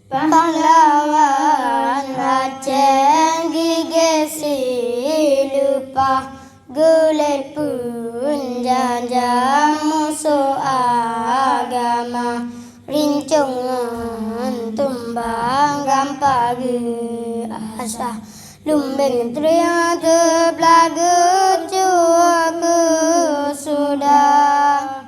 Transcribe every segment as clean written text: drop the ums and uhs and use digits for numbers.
pahlawan Aceh gigesi lupa gulet pun jajah musuh agama rincungan tumbang gampagi asa lumbeng teriak teblagu cuaku sudah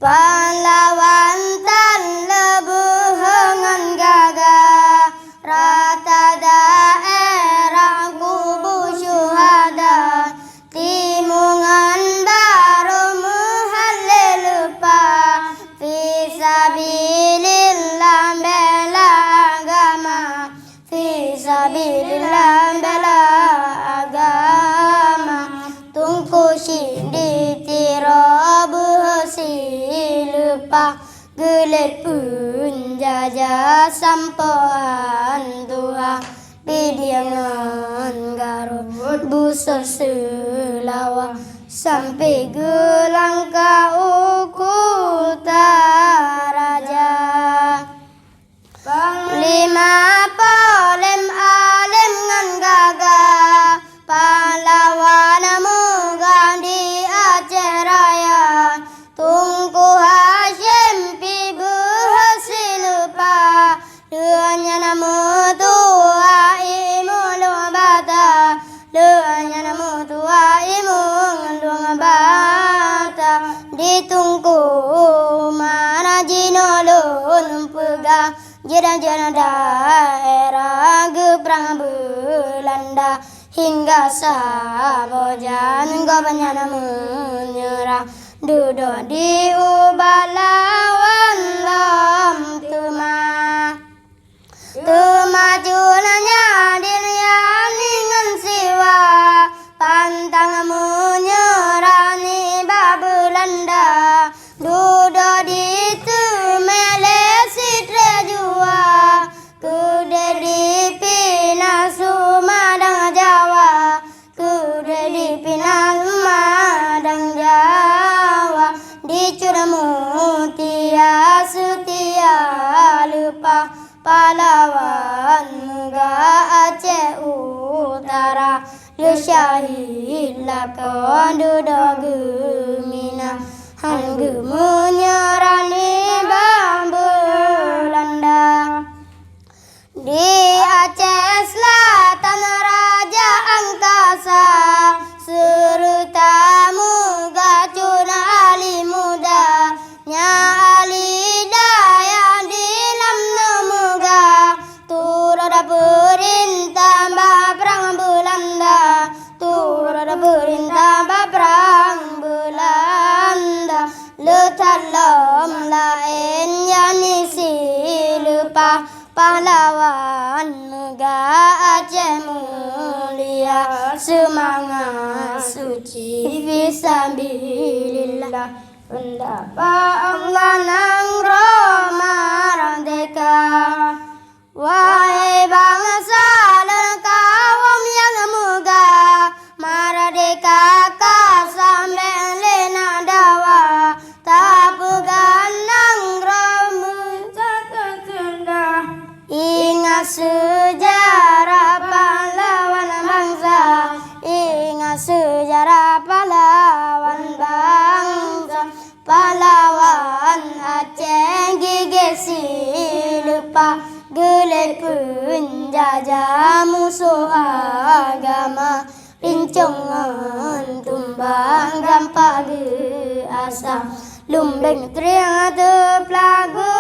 pahlawan tan lebuh hengan gagah rata daerah kubu syuhada timungan baru muhallil lupa fisabilillah bela agama fisabilillah bela agama tungku sindi tirabu lupa gelet pun jajah sampoan Tuhan pidiangan garut busur selawa sampai gelang uku taraja panglima polem alim ngan gagah pahlawan muga di Aceh Raya tungku Hashim pibu hasil lupa duanya namu tua imu luang bata duanya namu tua imu luang bata ditungku mana jinolon pegang jalan-jalan daerah geprang Belanda hingga sabojan gobanya menyerah duduk di ubalawan lam temajunannya dirianingan siwa pantang menyerani babelanda duduk di tumelesi trejua kude di pina Sumadang Jawa kude di pina Sumadang Jawa dicurah mutia setia lupa pahlawan muga Aceh Utara syahid lakon duduk gemina hanggu menyerani Belanda di Aceh Selatan Raja Angkasa serta muga cuna ali muda nya ali daya di lamna muga turada perintah perang Belanda turada perintah perang Belanda letalam lain yani silupa pahlawan muga Aceh mulia semangat suci fisabilillah pendapat Allah nang Roma merdeka wahai bangsa dan kaum yang muga merdeka sampai lena dawa tapugan nang Roma tertunda ingat sejarah pahlawan bangsa ingat sejarah pahlawan bangsa pahlawan Aceh gigesi lupa gelet penjajah musuh agama rincungan tumbang gampang asa lumbeng teriak teblagu